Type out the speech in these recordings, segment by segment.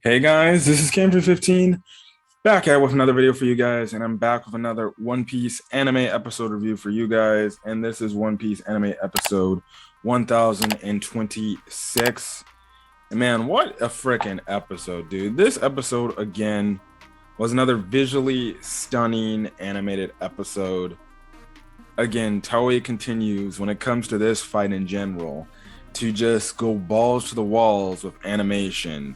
Hey guys, this is Cam15 back at with another video for you guys, and I'm back with another One Piece anime episode review for you guys. And this is One Piece anime episode 1026. And man, what a freaking episode, dude! This episode again was another visually stunning animated episode. Again, Toei continues when it comes to this fight in general to just go balls to the walls with animation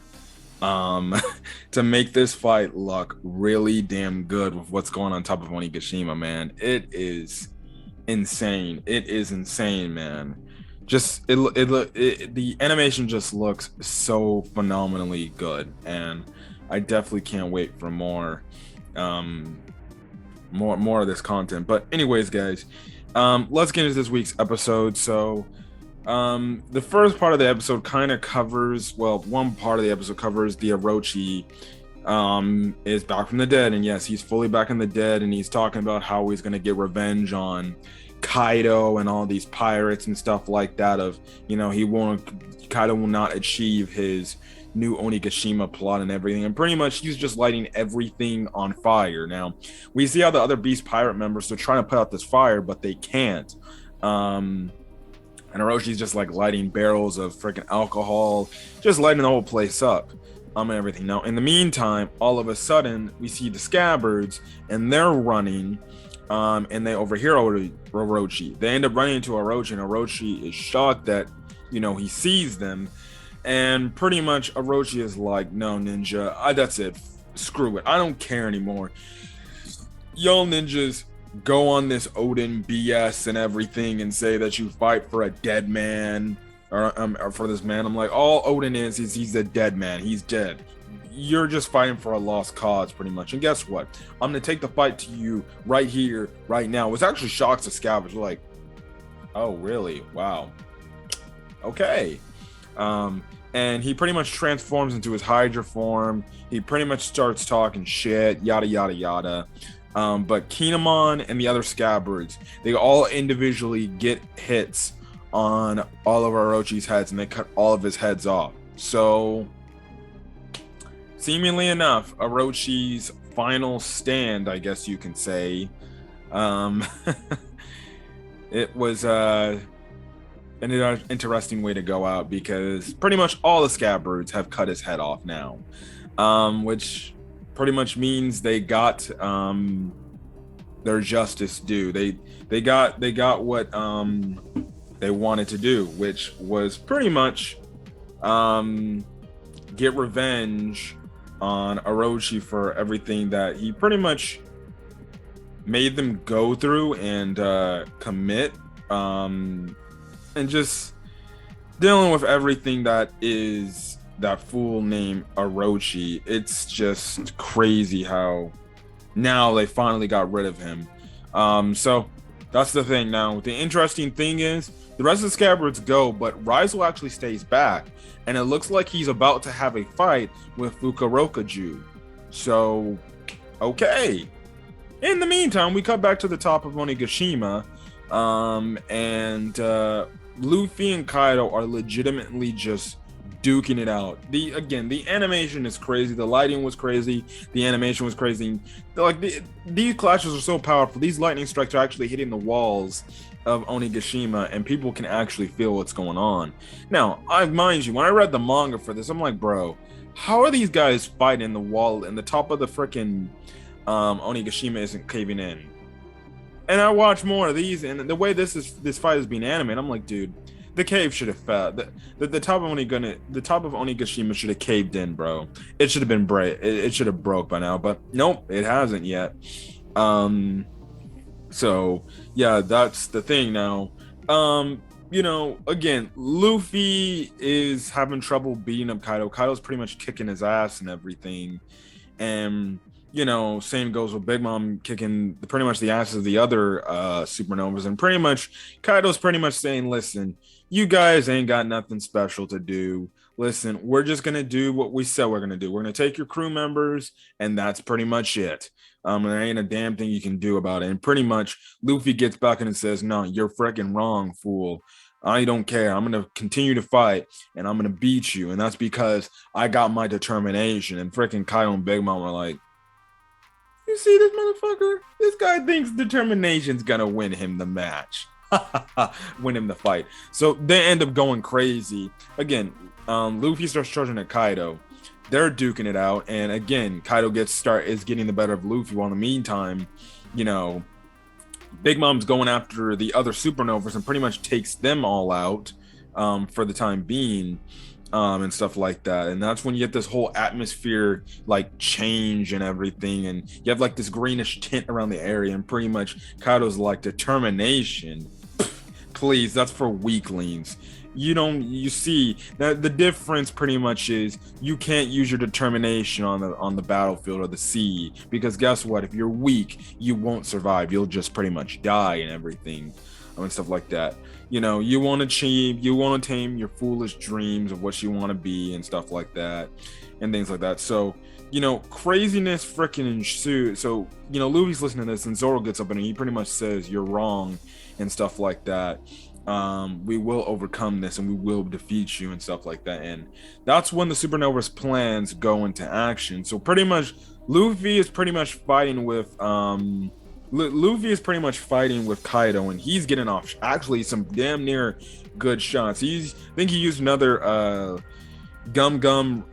um to make this fight look really damn good with what's going on top of Onigashima, man. It is insane. It is insane, man. Just the animation just looks so phenomenally good, and I definitely can't wait for um more of this content. But anyways, guys, let's get into this week's episode. The first part of the episode kind of covers, well, one part of the episode covers the Orochi is back from the dead, and yes, he's fully back in the dead, and he's talking about how he's going to get revenge on Kaido and all these pirates and stuff like that. Kaido will not achieve his new Onigashima plot and everything, and pretty much he's just lighting everything on fire. Now we see how the other Beast Pirate members are trying to put out this fire, but they can't. And Oroshi's just like lighting barrels of freaking alcohol, just lighting the whole place up, and everything. Now, in the meantime, all of a sudden, we see the Scabbards, and they're running, and they overhear Orochi. They end up running into Orochi, and Orochi is shocked that, he sees them, and pretty much Orochi is like, "No, ninja, that's it. Screw it. I don't care anymore. Y'all ninjas go on this Odin BS and everything and say that you fight for a dead man or for this man." I'm like, all Odin is he's a dead man. He's dead. You're just fighting for a lost cause, pretty much. And guess what? I'm gonna take the fight to you right here, right now. It was actually shocks to Scabbards. We're like, oh, really? Wow. Okay. And he pretty much transforms into his Hydra form. He pretty much starts talking shit, yada yada yada. But Kinemon and the other Scabbards, they all individually get hits on all of Orochi's heads, and they cut all of his heads off. So, seemingly enough, Orochi's final stand, I guess you can say, it was an interesting way to go out, because pretty much all the Scabbards have cut his head off now, which pretty much means they got their justice due. They got what they wanted to do, which was pretty much get revenge on Orochi for everything that he pretty much made them go through and commit, and just dealing with everything that is that fool named Orochi. It's just crazy how now they finally got rid of him. So that's the thing. Now, the interesting thing is the rest of the Scabbards go, but Rizal actually stays back, and it looks like he's about to have a fight with Fukuroka-ju. So, okay. In the meantime, we cut back to the top of Onigashima, and Luffy and Kaido are legitimately just duking it out. The animation is crazy. The lighting was crazy. The animation was crazy. These clashes are so powerful. These lightning strikes are actually hitting the walls of Onigashima, and people can actually feel what's going on. Now, mind you, when I read the manga for this, I'm like, bro, how are these guys fighting the wall and the top of the freaking Onigashima isn't caving in? And I watch more of these, and the way this fight is being animated, I'm like, dude, the cave should have fell. The top of Onigashima should have caved in, bro. It should have been it should have broke by now, but nope, it hasn't yet. So yeah, that's the thing now. Again, Luffy is having trouble beating up Kaido. Kaido's pretty much kicking his ass and everything, and same goes with Big Mom kicking pretty much the asses of the other supernovas, and pretty much Kaido's pretty much saying, listen, you guys ain't got nothing special to do. Listen, we're just gonna do what we said we're gonna do. We're gonna take your crew members, and that's pretty much it. There ain't a damn thing you can do about it. And pretty much Luffy gets back in and says, no, you're freaking wrong, fool. I don't care. I'm gonna continue to fight, and I'm gonna beat you, and that's because I got my determination. And freaking Kaido and Big Mom are like, you see this motherfucker? This guy thinks determination's gonna win him the match. Win him the fight. So they end up going crazy. Again, Luffy starts charging at Kaido. They're duking it out, and again, Kaido is getting the better of Luffy. While in the meantime, you know, Big Mom's going after the other supernovas and pretty much takes them all out for the time being. And stuff like that. And that's when you get this whole atmosphere like change and everything, and you have like this greenish tint around the area, and pretty much Kaido's like, determination, please, that's for weaklings. You see that the difference pretty much is you can't use your determination on the battlefield or the sea, because guess what, if you're weak, you won't survive, you'll just pretty much die and everything, and stuff like that. You want to achieve, you want to tame your foolish dreams of what you want to be and stuff like that, and things like that. So craziness freaking ensues. So Luffy's listening to this, and Zoro gets up and he pretty much says, you're wrong and stuff like that. We will overcome this and we will defeat you and stuff like that. And that's when the Supernova's plans go into action. So pretty much Luffy is pretty much fighting with Kaido, and he's getting off actually some damn near good shots. I think he used another Gum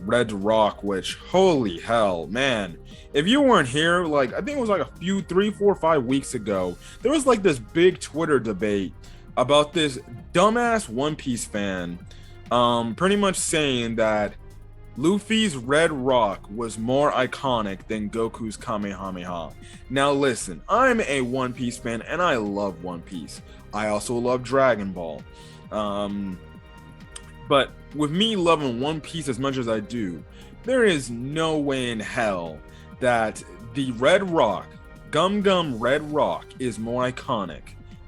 Red Rock, which, holy hell, man. If you weren't here, like, I think it was like 3, 4, 5 weeks ago, there was like this big Twitter debate about this dumbass One Piece fan pretty much saying that Luffy's Red Rock was more iconic than Goku's Kamehameha. Now listen, I'm a One Piece fan and I love One Piece. I also love Dragon Ball. But with me loving One Piece as much as I do, there is no way in hell that the Red Rock, Gum Red Rock, is more iconic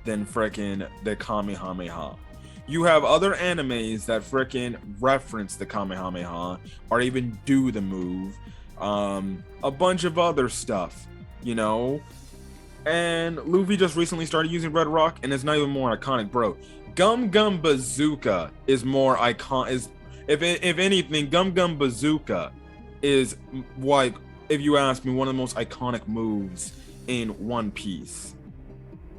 than frickin' the Kamehameha. You have other animes that frickin' reference the Kamehameha or even do the move. A bunch of other stuff, And Luffy just recently started using Red Rock, and it's not even more iconic, bro. Gum Bazooka is more iconic. If anything, Gum Bazooka is, like, if you ask me, one of the most iconic moves in One Piece.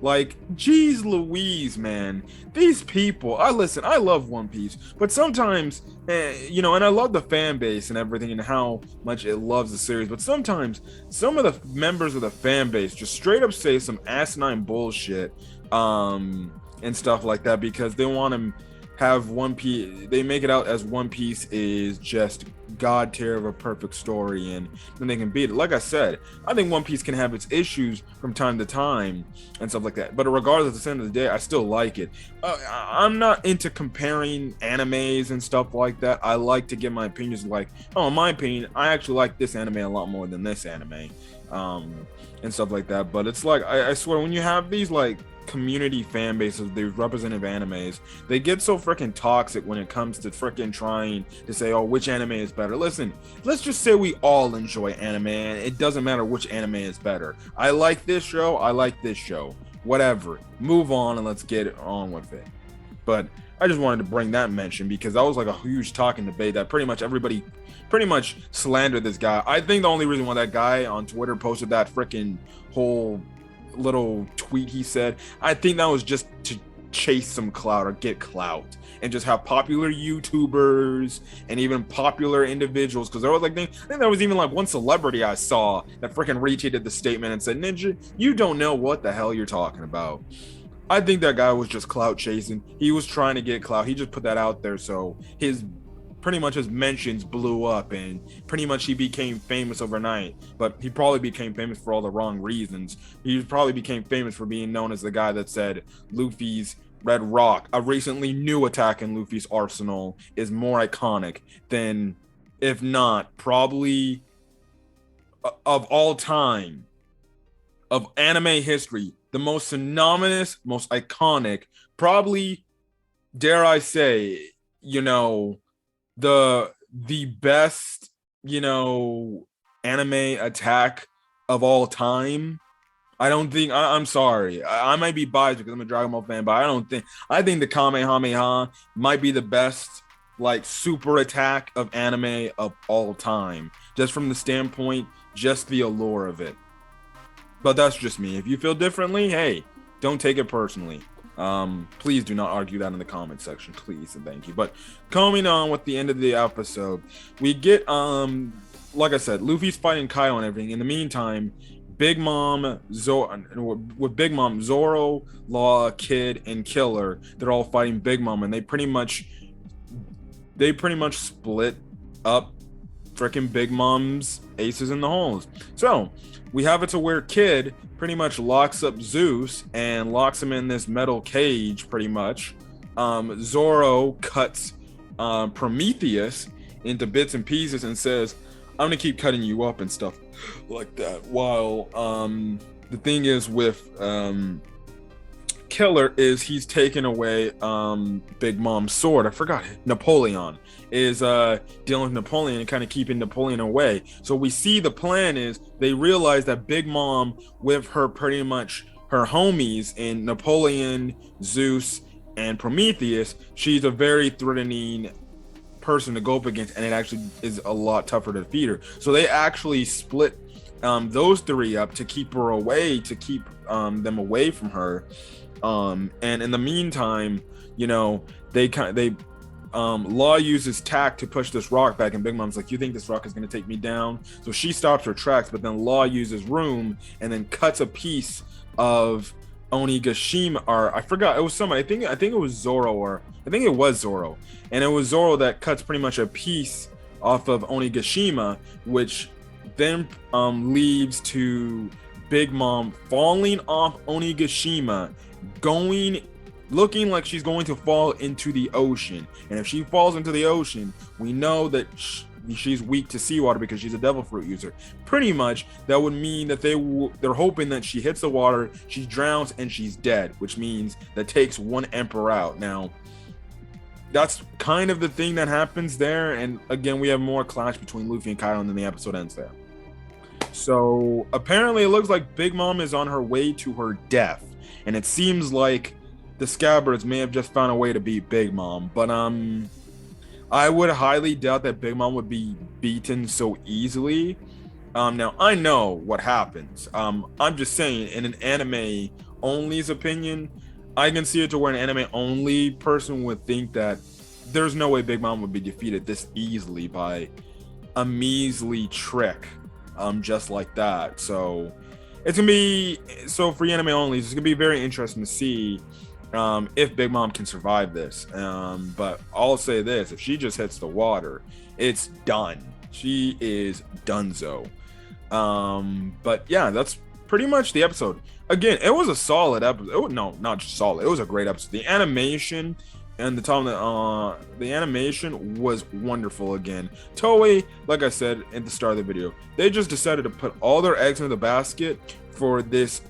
Like, geez Louise, man. These people, I love One Piece, but sometimes, and I love the fan base and everything and how much it loves the series, but sometimes some of the members of the fan base just straight up say some asinine bullshit, and stuff like that, because they want to have One Piece, they make it out as One Piece is just god tier of a perfect story, and then they can beat it. Like I said, I think One Piece can have its issues from time to time and stuff like that, but regardless, at the end of the day, I still like it. I'm not into comparing animes and stuff like that. I like to give my opinions, like, in my opinion, I actually like this anime a lot more than this anime, and stuff like that. But it's like, I swear, when you have these like community fan bases, these representative animes, they get so freaking toxic when it comes to freaking trying to say, oh, which anime is better. Listen, let's just say we all enjoy anime, and it doesn't matter which anime is better. I like this show, I like this show, whatever, move on and let's get on with it. But I just wanted to bring that mention, because that was like a huge talking debate that pretty much everybody pretty much slandered this guy. I think the only reason why that guy on Twitter posted that freaking whole little tweet he said, I think that was just to chase some clout or get clout and just have popular YouTubers and even popular individuals, because there was like, I think there was even like one celebrity I saw that freaking retweeted the statement and said, Ninja, you don't know what the hell you're talking about. I think that guy was just clout chasing. He was trying to get clout. He just put that out there, so his mentions blew up, and pretty much he became famous overnight. But he probably became famous for all the wrong reasons. He probably became famous for being known as the guy that said Luffy's Red Rock, a recently new attack in Luffy's arsenal, is more iconic than, if not, probably of all time, of anime history, the most synonymous, most iconic, probably, dare I say, the best, anime attack of all time. I don't think I'm sorry. I might be biased because I'm a Dragon Ball fan, but I think the Kamehameha might be the best like super attack of anime of all time. Just from the standpoint, just the allure of it. But that's just me. If you feel differently, hey, don't take it personally. Please do not argue that in the comment section, please and thank you. But coming on with the end of the episode, we get like I said, Luffy's fighting Kaido and everything. In the meantime, Big Mom, with Big Mom, Zoro, Law, Kid, and Killer, they're all fighting Big Mom, and they pretty much split up freaking Big Mom's aces in the holes. So we have it to where Kid pretty much locks up Zeus and locks him in this metal cage pretty much. Zoro cuts Prometheus into bits and pieces and says, I'm gonna keep cutting you up and stuff like that. While the thing is with Killer is he's taken away Big Mom's sword. I forgot Napoleon is dealing with Napoleon and kind of keeping Napoleon away. So we see the plan is they realize that Big Mom with her pretty much her homies in Napoleon, Zeus, and Prometheus, she's a very threatening person to go up against, and it actually is a lot tougher to defeat her. So they actually split those three up to keep her away, to keep them away from her. And in the meantime, you know, Law uses tact to push this rock back, and Big Mom's like, you think this rock is going to take me down? So she stops her tracks, but then Law uses room and then cuts a piece of Onigashima, or I forgot, it was somebody, I think it was Zoro, or I think it was Zoro, and it was Zoro that cuts pretty much a piece off of Onigashima, which then leads to Big Mom falling off Onigashima, looking like she's going to fall into the ocean. And if she falls into the ocean, we know that she's weak to seawater because she's a devil fruit user. Pretty much that would mean that they're hoping that she hits the water, she drowns, and she's dead, which means that takes one emperor out. Now that's kind of the thing that happens there, and again we have more clash between Luffy and Kaido, and then the episode ends there. So apparently it looks like Big Mom is on her way to her death, and it seems like the Scabbards may have just found a way to beat Big Mom, but I would highly doubt that Big Mom would be beaten so easily. Now I know what happens. I'm just saying, in an anime only's opinion, I can see it to where an anime only person would think that there's no way Big Mom would be defeated this easily by a measly trick, just like that. So it's gonna be, so for anime only, it's gonna be very interesting to see if Big Mom can survive this. But I'll say this: if she just hits the water, it's done. She is donezo. But yeah, that's pretty much the episode. Again, it was a solid episode. No, not just solid. It was a great episode. The animation and the animation was wonderful again. Toei, like I said at the start of the video, they just decided to put all their eggs in the basket for this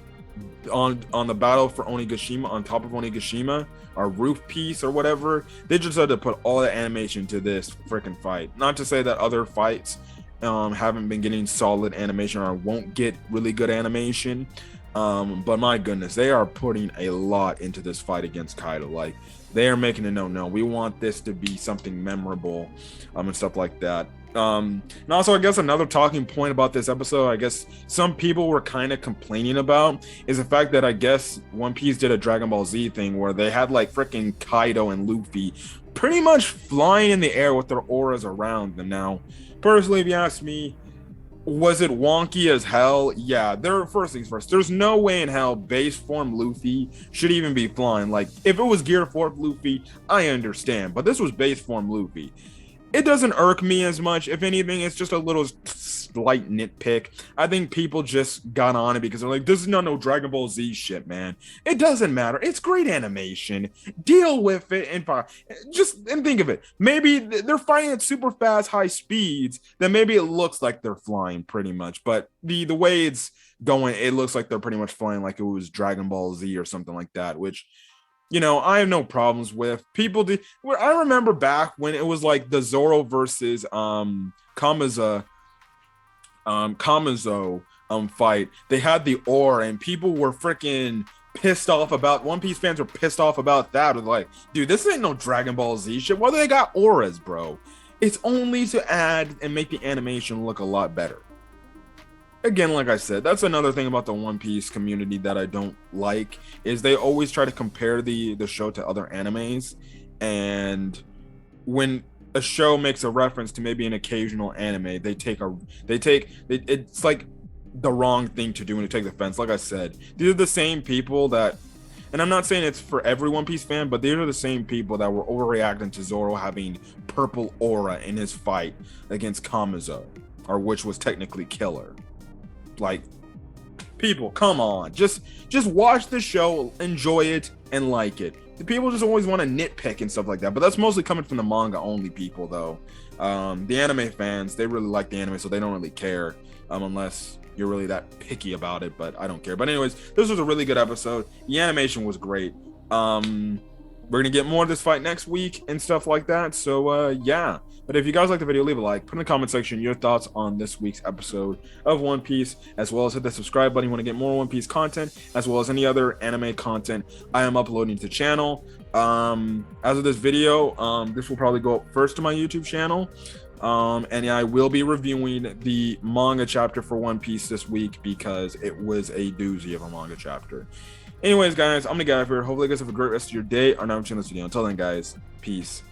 on the battle for Onigashima, on top of Onigashima, our roof piece or whatever. They just decided to put all the animation to this freaking fight. Not to say that other fights haven't been getting solid animation or won't get really good animation, but my goodness, they are putting a lot into this fight against Kaido. Like, they are making it no, we want this to be something memorable, and stuff like that. And also, I guess another talking point about this episode, I guess some people were kind of complaining about, is the fact that I guess One Piece did a Dragon Ball Z thing where they had like freaking Kaido and Luffy pretty much flying in the air with their auras around them. Now, personally, if you ask me, was it wonky as hell? Yeah, first things first, there's no way in hell base form Luffy should even be flying. Like, if it was gear 4 Luffy, I understand, but this was base form Luffy. It doesn't irk me as much. If anything, it's just a little slight nitpick. I think people just got on it because they're like, this is not no Dragon Ball Z shit, man. It doesn't matter. It's great animation. Deal with it and think of it. Maybe they're fighting at super fast, high speeds. Then maybe it looks like they're flying pretty much. But the way it's going, it looks like they're pretty much flying like it was Dragon Ball Z or something like that, which, you know, I have no problems with. People do. I remember back when it was like the Zoro versus Kamazo fight, they had the aura, and people were freaking pissed off about One Piece fans were pissed off about that. They're like, dude, this ain't no Dragon Ball Z shit. Why do they got auras, bro? It's only to add and make the animation look a lot better. Again, like I said, that's another thing about the One Piece community that I don't like, is they always try to compare the show to other animes, and when a show makes a reference to maybe an occasional anime, it's like the wrong thing to do and to take offense. Like I said, these are the same people that, and I'm not saying it's for every One Piece fan, but these are the same people that were overreacting to Zoro having purple aura in his fight against Kamazo, or which was technically Killer. Like, people, come on, just watch the show, enjoy it, and like it. The people just always want to nitpick and stuff like that, but that's mostly coming from the manga only people, though. The anime fans, they really like the anime, so they don't really care, unless you're really that picky about it. But I don't care. But anyways, this was a really good episode. The animation was great. We're gonna get more of this fight next week and stuff like that, so yeah. But if you guys like the video, leave a like, put in the comment section your thoughts on this week's episode of One Piece, as well as hit the subscribe button. You want to get more One Piece content, as well as any other anime content I am uploading to the channel. As of this video, this will probably go up first to my YouTube channel, and I will be reviewing the manga chapter for One Piece this week, because it was a doozy of a manga chapter. Anyways, guys, I'm gonna get out of here. Hopefully you guys have a great rest of your day, or not watching this video. Until then, guys, peace